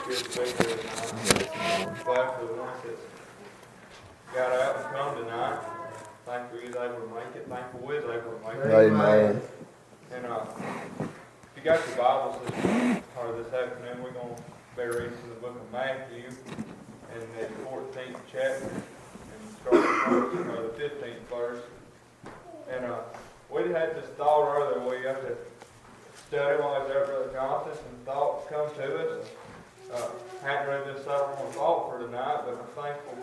good to be here tonight. Glad for the ones that got out and come tonight. Thankful you was able to make it. Thankful we was able to make it. Amen. And if you got your Bibles this afternoon, we're going to be reading from the book of Matthew and the 14th chapter and starting the 15th verse. And we had this thought earlier. We have to study while I was there, Brother Johnson. Some thoughts come to us. Hadn't read this out on thought for tonight, but I'm thankful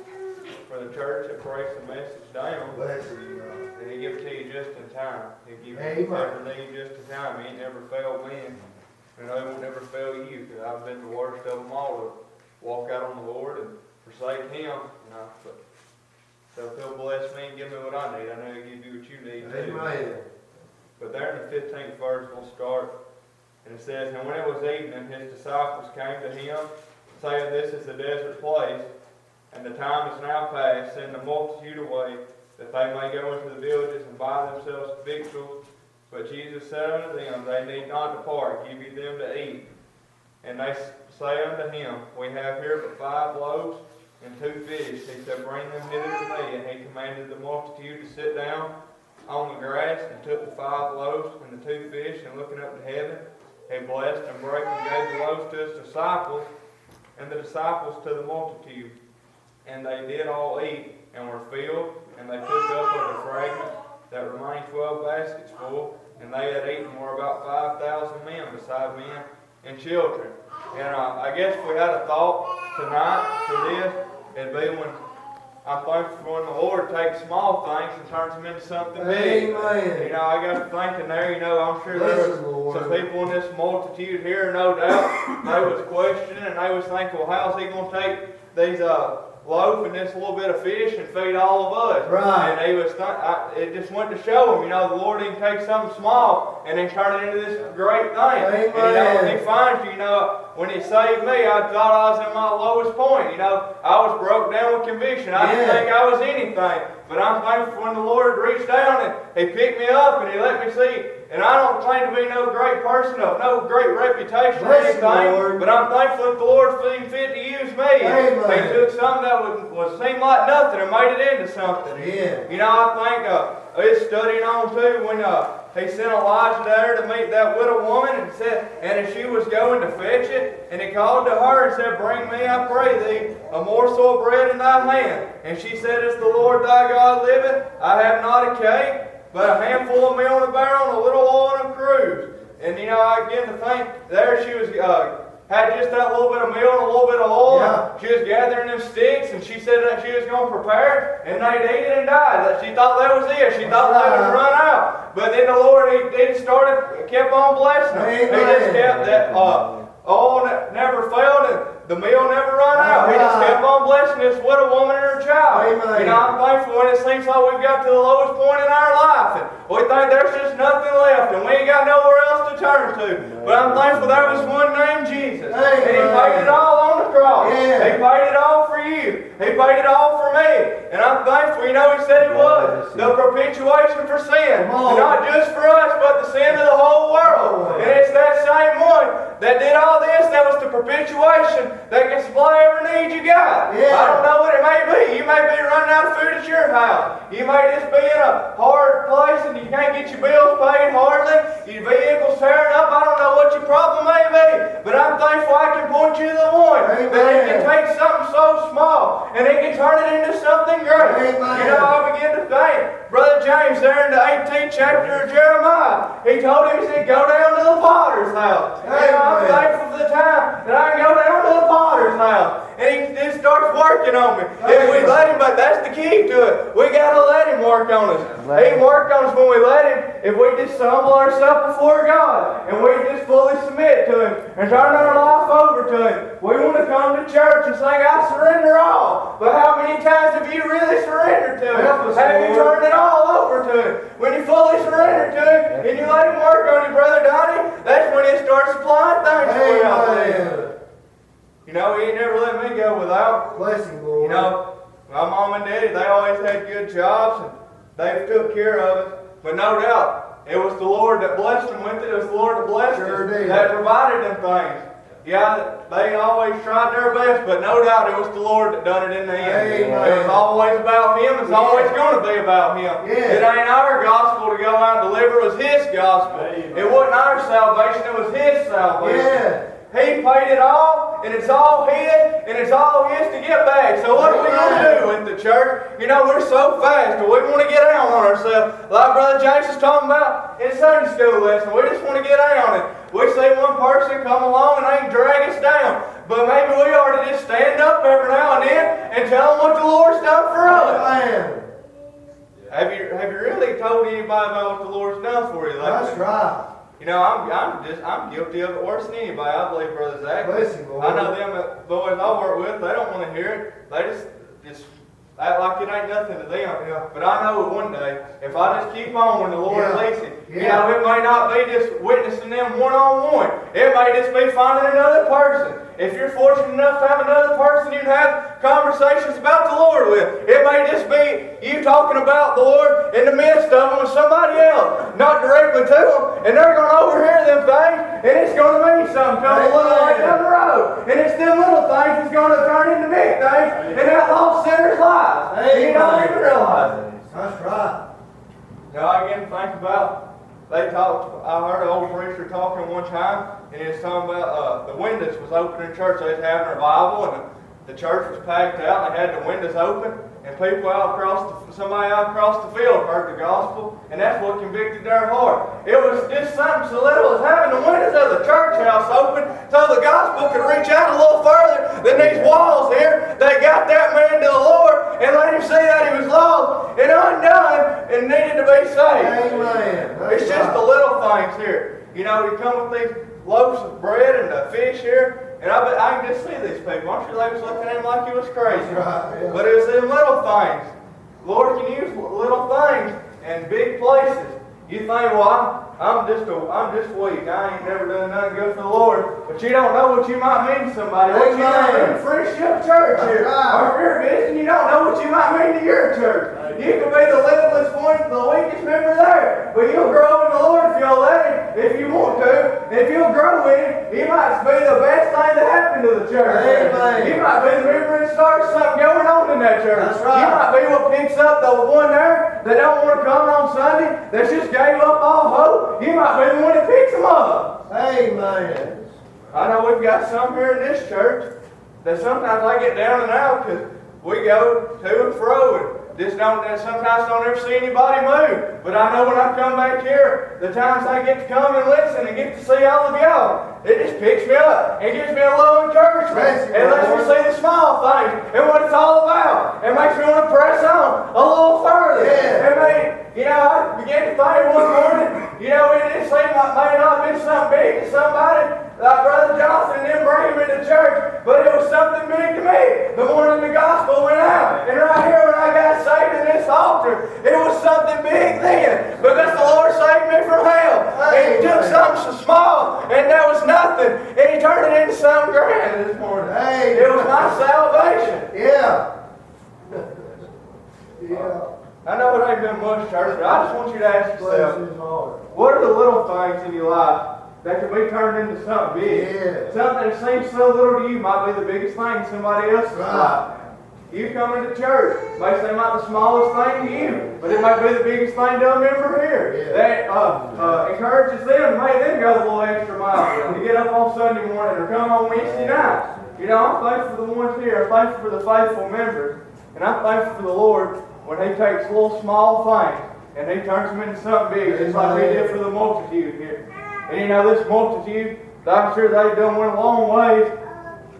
for the church that breaks the message down. Bless you, And He gives it to you just in time. He gives you every need just in time. He ain't never failed me, and He won't never fail you, because I've been the worst of them all to walk out on the Lord and forsake Him. But so if He'll bless me and give me what I need, I know He'll give you what you need too. Amen. But there in the 15th verse, we'll start. And it says, "And when it was evening, His disciples came to Him, saying, This is a desert place, and the time is now past. Send the multitude away, that they may go into the villages and buy themselves victuals. But Jesus said unto them, They need not depart, give you them to eat. And they say unto Him, We have here but 5 loaves and 2 fish. He said, Bring them hither to me. And He commanded the multitude to sit down on the grass, and took the 5 loaves and the 2 fish, and looking up to heaven, He blessed and broke and gave the loaves to His disciples, and the disciples to the multitude. And they did all eat, and were filled, and they took up of the fragments that remained 12 baskets full, and they had eaten were about 5,000 men, beside men and children." And I guess if we had a thought tonight for this, it'd be when I'm thankful when the Lord takes small things and turns them into something big. Amen. I got to thinking there, I'm sure there was some people in this multitude here, no doubt, they was questioning and they was thinking, well, how's He going to take these loaf and this little bit of fish and feed all of us? Right. And he was it just went to show him, the Lord can take something small and then turn it into this great thing. Amen. And He finds you, when He saved me, I thought I was at my lowest point. I was broke down with conviction. I didn't think I was anything. But I'm thankful when the Lord reached down and He picked me up and He let me see. And I don't claim to be no great person of no great reputation or anything, but I'm thankful that the Lord seemed fit to use me. Amen. He took something that would seem like nothing and made it into something. Yeah. I think it's studying on too when He sent Elijah there to meet that widow woman and said, and as she was going to fetch it, and He called to her and said, Bring me, I pray thee, a morsel of bread in thy hand. And she said, As the Lord thy God liveth, I have not a cake, but a handful of meal in a barrel and a little oil in a cruse. And I begin to think, there she was, had just that little bit of meal and a little bit of oil. Yeah. She was gathering them sticks, and she said that she was going to prepare it, and they'd eat it and die. That she thought that was it. She thought they would run out. But then the Lord, He kept on blessing them. He just kept that oil never failed, and the meal never run out. He just kept on blessing this widow woman and her child. Amen. I'm thankful when it seems like we've got to the lowest point in our life, and we think there's just nothing left, and we ain't got nowhere else to turn to. But I'm thankful there was one named Jesus. Amen. And He paid it all on the cross. Yeah. He paid it all for you. He paid it all for me. And I'm thankful, He said He was the propitiation for sin. And not just for us, but the sin of the whole world. And it's that same one that did all this, that was the propitiation that can supply every need you got. Yeah. I don't know what it may be. You may be running out of food at your house. You may just be in a hard place and you can't get your bills paid hardly. Your vehicle's tearing up. I don't know what your problem may be. But I'm thankful I can point you to the one that He can take something so small and He can turn it into something great. Amen. I begin to think, Brother James there in the 18th chapter of Jeremiah, he told him, he said, go down to the potter's house. I'm thankful for the time that I can go down to the potter's house. And He just starts working on me. If we let Him, but that's the key to it. We got to let Him work on us. He worked on us when we let Him. If we just humble ourselves before God and we just fully submit to Him and turn our life over to Him. We want to come to church and say, I surrender all. But how many times have you really surrendered to Him? Have you turned it all over to Him? When you fully surrender to Him and you let Him work on you, Brother Donnie, that's when He starts supplying things for you out there. He ain't never let me go without. Bless Him, Lord. My mom and daddy, they always had good jobs and they took care of us. But no doubt, it was the Lord that blessed them with it. It was the Lord that blessed us, that provided them things. yeah, they always tried their best, but no doubt it was the Lord that done it in the end. Amen. It was always about Him. It's always going to be about Him. Yeah. It ain't our gospel to go out and deliver. It was His gospel. Amen. It wasn't our salvation. It was His salvation. Yeah. He paid it all, and it's all His, and it's all His to get back. So what are we going to do with the church? You know, we're so fast, and we want to get out on ourselves. Like Brother James was talking about in Sunday school lesson, we just want to get out on it. We see one person come along and they drag us down. But maybe we ought to just stand up every now and then and tell them what the Lord's done for us. Amen. Have you really told anybody about what the Lord's done for you lately? That's right. You know, I'm guilty of it worse than anybody. I believe, Brother Zach. Bless you, Lord. I know them boys I work with. They don't want to hear it. They just act like it ain't nothing to them. Yeah. But I know that one day, if I just keep on when the Lord leads it, you Yeah. know, it may not be just witnessing them one-on-one. It may just be finding another person. If you're fortunate enough to have another person you can have conversations about the Lord with, it may just be you talking about the Lord in the midst of them with somebody else, not directly to them, and they're going to overhear them things, and it's going to mean something to them a little way down the road. And it's them little things that's going to turn into big things in that lost sinner's life. You don't even realize it. That's right. Now I again think about, I heard an old preacher talking one time, and he was talking about the windows was open in church. They was having a revival, and the church was packed out, and they had the windows open, and people somebody out across the field heard the gospel, and that's what convicted their heart. It was just something so little as having the windows of the church house open so the gospel could reach out a little further than these walls here. They got that man to the Lord and let him see that he was lost and undone and needed to be saved. Amen. It's just the little things here. You know, you come with these loaves of bread and the fish here, and I can just see these people. I'm sure they was looking at him like he was crazy. That's right, yeah. But it was them little things. Lord can use little things in big places. You think, well, I'm just weak. I ain't never done nothing good for the Lord. But you don't know what you might mean to somebody. What you might mean to Friendship Church here. Right. Or if you're visiting, you don't know what you might mean to your church. You could be the littlest one, the weakest member there. But you'll grow in the Lord if you'll let Him, if you want to. If you'll grow in Him, He might be the best thing that happened to the church. Amen. You might be the member that starts something going on in that church. That's right. You might be what picks up the one there that don't want to come on Sunday, that just gave up all hope. You might be the one that picks them up. Amen. I know we've got some here in this church that sometimes I get down and out because we go to and fro and sometimes don't ever see anybody move. But I know when I come back here, the times I get to come and listen and get to see all of y'all, it just picks me up and gives me a little encouragement. It lets me see the small things and what it's all about. It makes me want to press on a little further. I began to think one morning, it didn't seem like may not have been something big to somebody, like Brother Johnson and them bring him into church, but it was something big to me. The morning the gospel went out, and right here when I got saved in this altar, it was something big then, because the Lord saved me from hell. And He took something so small, and that was nothing, and He turned it into something grand this morning. It was my salvation. Yeah. Yeah. I know it ain't been much, church, but I just want you to ask Bless yourself, His heart. what are the little things in your life that can be turned into something big? Yeah. Something that seems so little to you might be the biggest thing in somebody else's Right. life. You come into church, may seem like the smallest thing to you, but it might be the biggest thing to a member here. Yeah. That encourages them, make them go the little extra mile to get up on Sunday morning or come on Wednesday night. I'm thankful for the ones here. I'm thankful for the faithful members. And I'm thankful for the Lord when He takes little small things and He turns them into something big, just like He did for the multitude here. And this multitude, I'm sure they've done went a long ways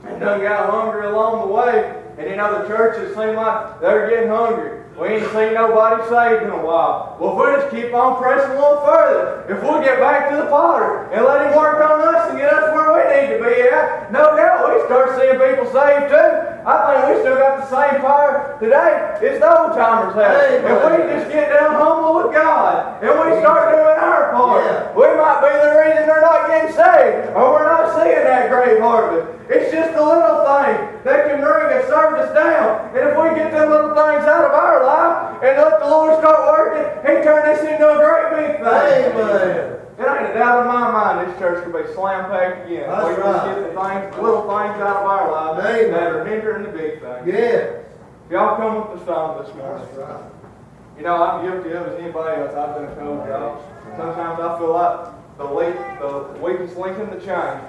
and done got hungry along the way. And the churches seem like they're getting hungry. We ain't seen nobody saved in a while. Well, if we just keep on pressing a little further, if we'll get back to the potter and let Him work on us and get us where we need to be at, no doubt we start seeing people saved too. I think we still got the same power today as the old timers had. If we just get down humble with God and we start doing our part, we might be the reason they're not getting saved or we're not seeing that great harvest. It's just the little things that can bring a service down. And if we get them little things out of our life and let the Lord start working, He turn this into a great big thing. Amen. It ain't a doubt in my mind this church could be slam packed again. That's We just right. get the things, little things out of our lives Amen. that are hindering the big things. Yes. Y'all come with the song this morning. That's right. You know, I'm guilty of it as anybody else. I've been told y'all. Sometimes I feel like the weakest link in the chain.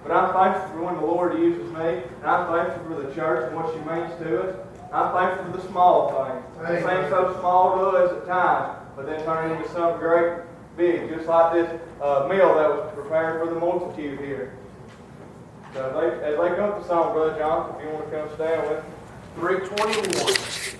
But I'm thankful for when the Lord uses me, and I'm thankful for the church and what she means to us. I'm thankful for the small things. It seems so small to us at times, but then turn into something great, big, just like this meal that was prepared for the multitude here. So as they come up the song, Brother Jonathan, if you want to come stand with me. 321.